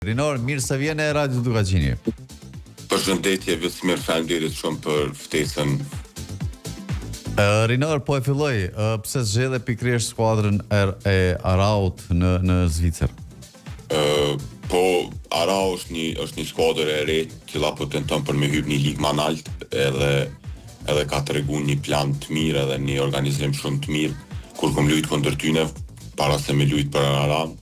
Rinor, mirë se vjen e Radio Dukagjini. Përshëndetje, mirë, faleminderit shumë për ftesën. Rinor, po e filloj, pse zgjedhe pikërisht skuadrën e Araut në Zvicër? Po Arau është një skuadër e re, që po tenton për me hyrë një ligë më lart, edhe ka treguar një plan të mirë edhe një organizim shumë të mirë kur kom luajtur kundër tyne para se me luajt për Araun.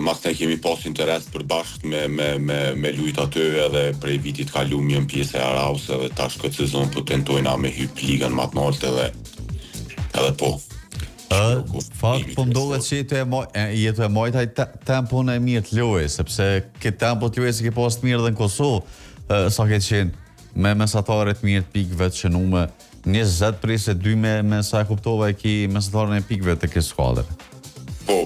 Mas ne kemi pas interes për bashkë me luajt aty edhe prej vitit kaluar jam pjesë e Araus edhe tash këtë sezon po tentojna me hyp ligën më të lartë edhe po. Fakt po ndodhet që jetu e mojtaj tempon e mirë të lojë, sepse këtë tempo të lojë si ke pas të mirë dhe në Kosovë, sa ke qenë me mesataret mirë të pikëve të shënume, 20 prej se 2 me sa e kuptova e ki mesatarën e pikëve të këtë skuadër. Po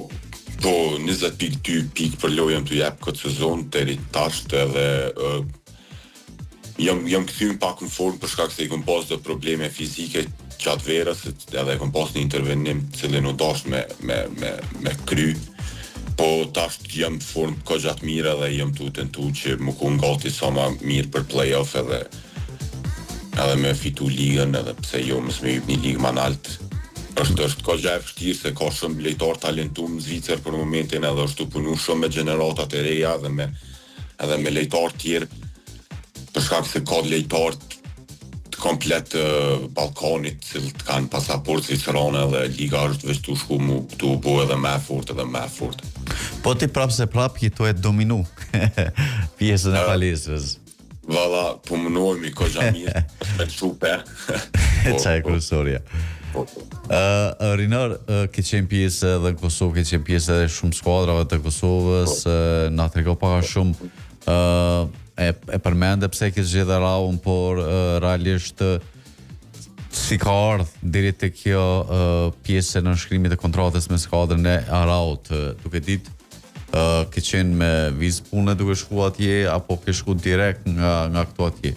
20.2 pikë për lojën të jep këtë sezon deri tash edhe jam kthyer pak në formë për shkak se i kam pas dhe probleme fizike gjatë verës edhe kam pas një intervenim cilin u dash me kry. Po tash jam në formë ka gjatë mirë edhe jam të tentu që më ku ngati sa ma mirë për play-off edhe me fitu ligën edhe pse jo mësë me hyp një ligë më lart. Është ka gjë e vështirë se ka shumë lojtar talentuar në Zvicër për momentin edhe është të punu shumë me gjeneratat e reja edhe me lojtar tjerë për shkak se ka lojtar të komplet Ballkanit cilët kanë pasaport zvicerane dhe liga është veç të shku të u bo edhe më fort. Po ti prap jetohet dominu pjesën e palesës. Valla, po mënojmi ka gjë mirë me shupe. Qa e kërësoria. Rinor, ke qenë pjesë edhe në Kosovë, ke qenë pjesë edhe shumë skuadrave të Kosovës, na trego paka shumë e përmende pse ke zgjedhë Araun, por realisht si ka ardhë deri te kjo pjesë e nënshkrimit të kontratës me skuadrën e Araut, duke ditë ke qenë me vizë pune duke shku atje, apo ke shku direkt nga këto atje?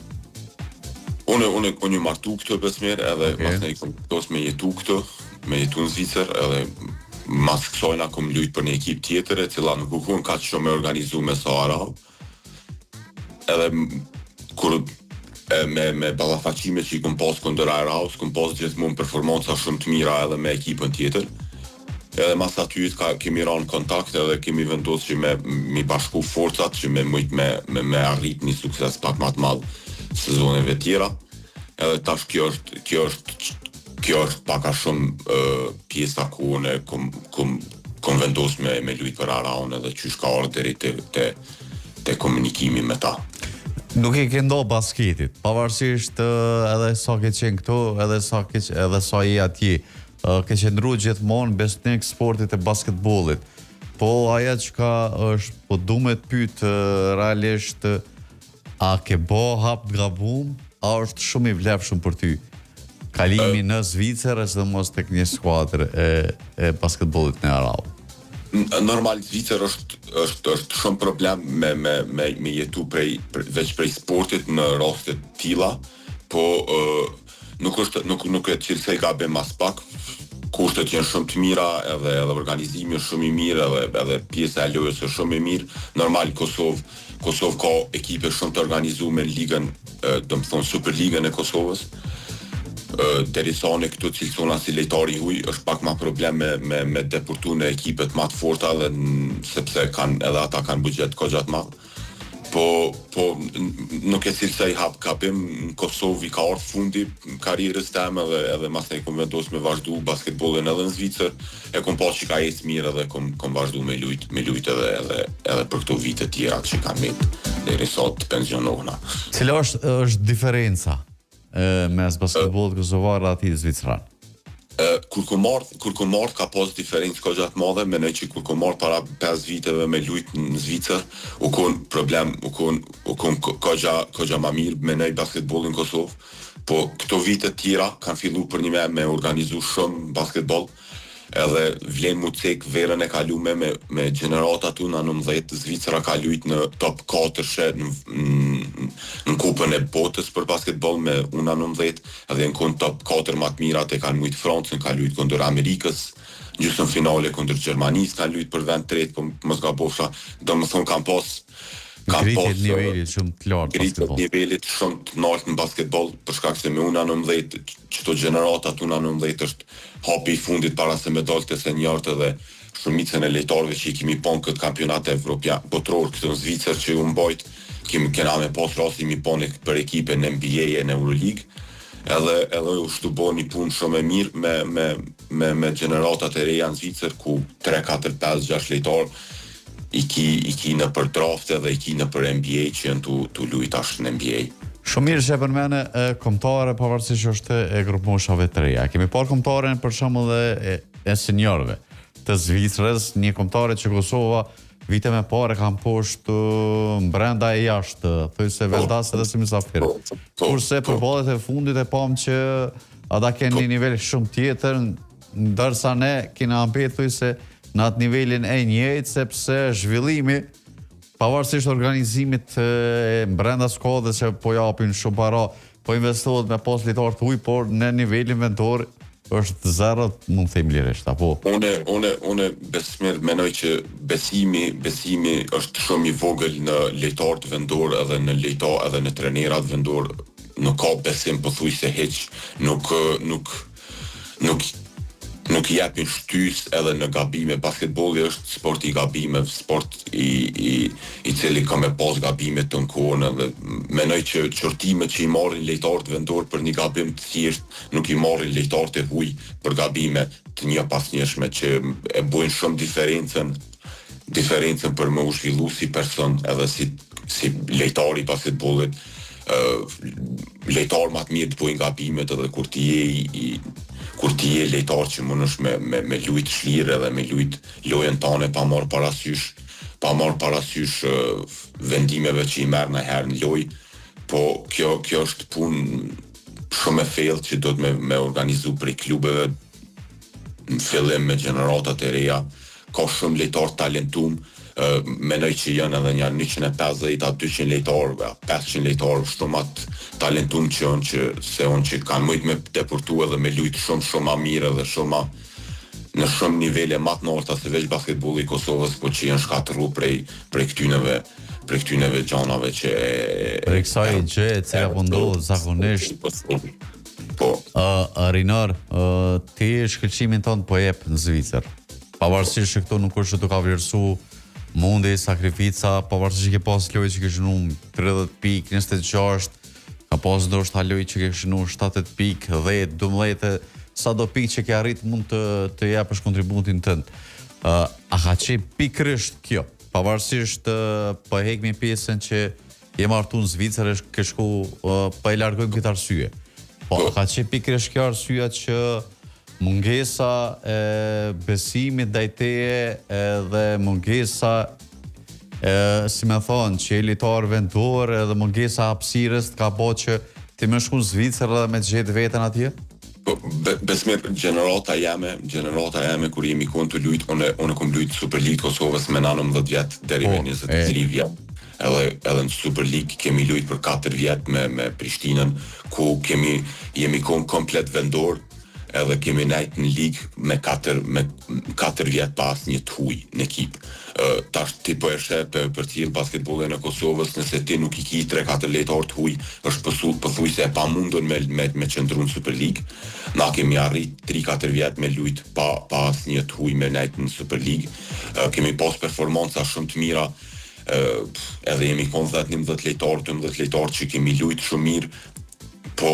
Unë ko një martu këtë besmer edhe mas ne i kom tos me jetu në Zvicër edhe mas kësojna kom lujt për një ekip tjetër e cila nuk u kun ka që shumë me organizu me sa Arau edhe kur me ballafaqime që i kom pas kundër Araus kom pas gjithmonë performanca shumë të mira edhe me ekipën tjetër edhe mas aty kemi ranë kontakt edhe kemi vendosur që me bashku forcat që me arrit një sukses pak më të madh sezoneve tjera edhe tash kjo është paka shumë pjesa ku unë kom vendos me lujt për Araun edhe qysh ka ardhur deri te komunikimi me ta. Nuk e ke ndo basketit, pavarësisht edhe sa ke qenë këtu, edhe sa je atje, ke qenë gjithmonë besnik sportit e basketbollit. Po aja që është, po du me të pyet realisht, a ke bo hap të gabum, a është shumë i vlefshëm për ty? Kalimi në Zvicër e së mos tek një skuadër e basketbollit në Arau? Normal, Zvicër është shumë problem me jetu veç prej sportit në rastet tilla, po nuk e cilësej gabim mas pak, kushtet janë shumë të mira edhe organizimi është shumë i mirë edhe pjesa e lojës është shumë e mirë. Normal Kosovë ka ekipe shumë të organizuar në ligën, do të thonë Superligën e Kosovës. Derisa ne këtu cilësona si lojtari huj është pak më problem me deportu në ekipet më të forta dhe sepse edhe ata kanë buxhet ka më. Po nuk e cilësoj hap kapim në Kosovë ka ardhur fundi karrierës time edhe mas ne kom vendos me vazhdu basketbollin edhe në Zvicër e kom pas që ka ecë mirë edhe kom vazhdu me lujt edhe për këto vite tjera që kanë deri sot të pensionohna. Cila është diferenca mes basketbollit kosovar dhe atij zvicran? Kur kom marrë ka pas diferencë ka gjatë madhe, menoj që kur kom marrë para 5 viteve me lujt në Zvicër, u kon problem, u kon ka gja ma mirë, menoj basketbollin në Kosovë, po këto vite tjera kanë fillu për një me organizu shumë basketboll, edhe vlen mu cek verën e kalume me gjenerata tu në 19 Zvicra ka lujt në top 4 në kupën e botës për basketbol me unë 19 edhe në kënë top 4 matë mirat e kanë mujtë Francën, ka lujt kundër Amerikës gjysmë finale kundër Gjermanisë, kanë luajtur për vend tretë, po mos gabofsha, domethënë kanë pas ngritje të nivelit shumë të lartë basketbol. Nivelit shumë të lartë në basketbol, për shkak se me U19 çdo gjenerata të U19 është hapi i fundit para se me dalte senjorët edhe shumicën e lejtarëve që i kemi pon këtë kampionat evropian botror këtu në Zvicër që u mbajt, kena me pas rasti mi pon për ekipe në NBA e në Euroleague. Edhe u shtubo një punë shumë e mirë me gjeneratat e reja në Zvicër ku 3, 4, 5, 6 lejtarë i ki në për drafte dhe i ki në për NBA që janë të luajt tash në NBA. Shumë mirë që e përmene kombëtare pavarësisht është e grupmoshave të reja. Kemi parë kombëtaren për shembull e seniorëve të Zvicrës, një kombëtare që Kosova vite me parë kanë poshtë brenda e jashtë, thojse vendas edhe si mysafir. Kurse për ballet e fundit e pam që ata kanë një nivel shumë tjetër, ndërsa ne kena mbetur thojse në atë nivelin e njëjtë, sepse zhvillimi pavarësisht organizimit brenda skuadrës që po japin shumë para, po investohet me pas lojtarë të huaj, por në nivelin vendor është zero, mund të them lirisht, apo? Unë Besmir menoj që besimi është shumë i vogël në lojtarët vendor edhe në lojtarë edhe në trajnerat vendor, nuk ka besim pothuajse hiç, nuk i japin shtys edhe në gabime. Basketbolli është sport i gabimeve, sport i cili ka me pas gabime të kohën dhe menoj që qortimet që i marrin lejtarët vendor për një gabim të thjesht nuk i marrin lejtarët e huaj për gabime të një pas njëshme që e bojnë shumë diferencën për më u zhvillu si person edhe si lejtar i basketbollit. Lejtar më të mirë të bojnë gabimet edhe kur ti je lejtar që mund është me lujt shlirë edhe me lujt lojën tane pa marrë parasysh vendimeve që i merr në herë në lojë, po kjo është punë shumë e thellë që do të me organizu prej klubeve në fillim me gjeneratat e reja. Ka shumë lejtar talentum, menoj që janë edhe një 150 a 200 lejtarë, 500 lejtarë shumë atë talentum që janë që kanë mujtë me deportu edhe me lujtë shumë ma mirë edhe në shumë nivele ma të narta se veç basketbolli i Kosovës, po që janë shkatërru prej këtyneve gjanave që për kësaj gjë e cila po ndodh zakonisht. Po. Rinar, ti shkëlqimin tonë po jep në Zvicër. Pavarësisht që këtu nuk është të ka vlerësu mundi, sakrifica, pavarësisht që ke pas lojë që ke shënu 30 pikë, 26, ka pas ndoshta lojë që ke shënu 70 pikë, 10, 12, sa do pikë që ke arrit mund të japësh kontributin tënd. A ka qenë pikërisht kjo? Pavarësisht po hekmi pjesën që je martu në Zvicër, ke shku po e largojmë këtë arsye. Po a ka qenë pikërisht kjo arsyeja që mungesa e besimit ndaj teje dhe mungesa si me thonë që e lojtar vendor edhe mungesa hapësirës të ka bo që ti më shku në Zvicër dhe me të gjetë veten atje? Besmir, gjenerata jame kur jemi konë të lujt, unë kom lujt Super League Kosovës me 19 vjet deri me 23 vjet. Edhe në Super League kemi lujt për 4 vjet me Prishtinën, ku jemi konë komplet vendor, edhe kemi nejt në ligë me 4 vjet pas një të huj në ekip. Tash ti po e sheh për tillë basketbollin e Kosovës, nëse ti nuk i ki 3-4 lejtar të huj, është pothuajse e pamundur me qëndru në Super League. Na kemi arrit 3-4 vjet me lujt pas një të huj me nejt në Super League. Kemi pas performanca shumë të mira, edhe jemi konë 10-11 lejtar, 12 lejtar që kemi lujt shumë mirë, po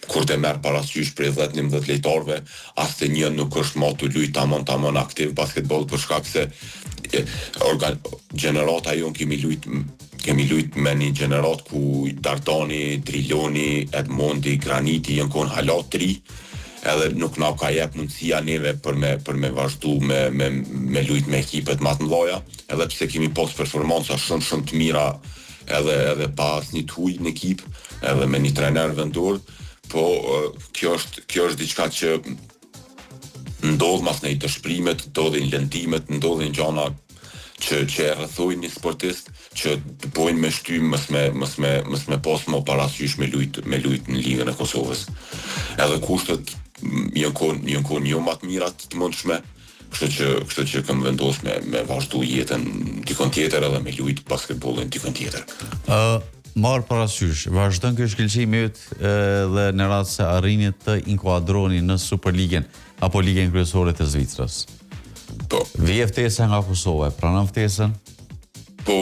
kur të merë parasysh prej 10-11 lejtarve, as të një nuk është ma të lujt tamon aktiv basketbol, për shkak se gjenerata jonë kemi lujt me një gjenerat ku Dardani, Driloni, Edmondi, Graniti janë konë hala 3, edhe nuk na ka jep mundësia neve për me vazhdu me lujt me ekipet ma të mëdhaja, edhe pse kemi pas performanca shumë të mira edhe pas një të huj në ekip, edhe me një trener vendor. Po kjo është diçka që ndodh mas në i dëshprimet, ndodhin lëndimet, ndodhin gjana që e rrethojnë një sportist që të bojnë me shtym mës me pas më parasysh me lujt në Ligën e Kosovës. Edhe kushtet janë kohë jo më të mira të mundshme, kështu që kam vendosur me vazhdu jetën dikon tjetër edhe me lujt basketbollin dikon tjetër. Marë parasysh, vazhdon ky shkëlqimi yt dhe në rast se arrini të inkuadroni në Superligën apo Ligën Kryesore të Zvicrës. Po. Vije ftesa nga Kosova, pranon ftesën? Po,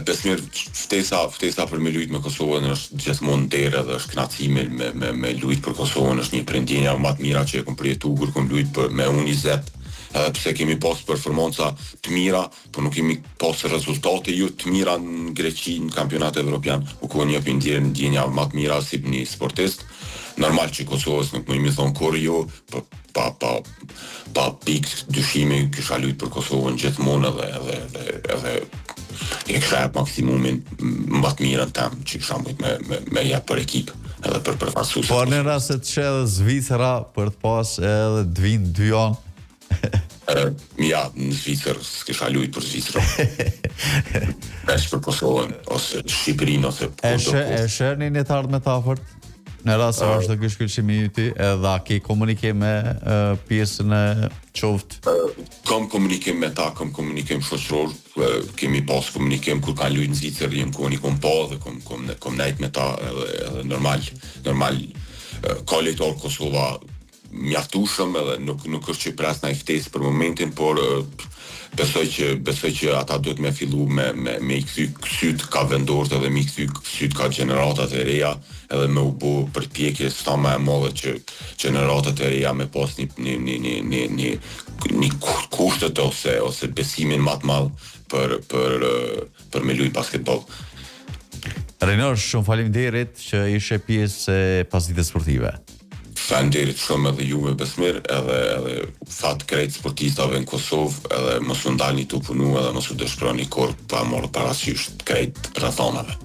Besmir, ftesa për me lujt me Kosovën është gjithmonë derë dhe është kënaqësi me lujt për Kosovën, është një prindjenja më të mira që e kom përjetuar kur kom lujt me U20, edhe pse kemi pas performanca të mira, por nuk kemi pas rezultate jo të mira në Greqi, në kampionatet evropian, u kohë një ndjenja më të mira si një sportist. Normal që Kosovës nuk më imi thonë kur jo, pa pikë dyshimi kisha lujt për Kosovën gjithmonë edhe e kisha jep maksimumin më të mirën tem që kisha mujt me jep për ekip edhe për përfaqësues. Por në rast se të sheh Zvicra për të pas edhe të vinë 2 janë. Ja, në Zvicër s'kisha lujt për Zvicrën. Veç për Kosovën ose Shqipërinë ose E shërni një të ardhme të afërt? Në rast se është ky shkëlqimi yti, edhe a ke komunikim me pjesën e qoftë? Kam komunikim me ta, kam komunikim shoqëror, kemi pas komunikim kur kanë lujt në Zvicër, jem komunikom pa dhe kom nejt me ta edhe normal ka lejtor Kosova mjaftueshëm edhe nuk është që pres në ftesë për momentin, por besoj që ata duhet me fillu me i kthy syt ka vendorët edhe me i kthy syt ka gjeneratat e reja edhe me u bë përpjekje sa më e madhe që gjeneratat e reja me pas një kushtet ose besimin më të madh për me lujt basketboll. Renor, shumë faleminderit që ishe pjesë e pasdites sportive. Faleminderit shumë edhe juve Besmir, edhe fat krejt sportistave në Kosovë, edhe mos u ndalni tu punu edhe mos u dëshpëroni kur pa marrë parasysh krejt rrethonave.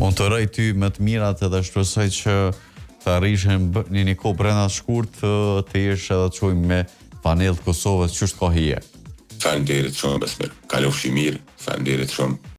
Unë të rëj ty më të mirat edhe shpresoj që të arrishen një kohë brenda shkurt të jesh edhe të qojmë me panel të Kosovës që është ka hije. Faleminderit shumë Besmir. Kalofshi mirë, faleminderit shumë.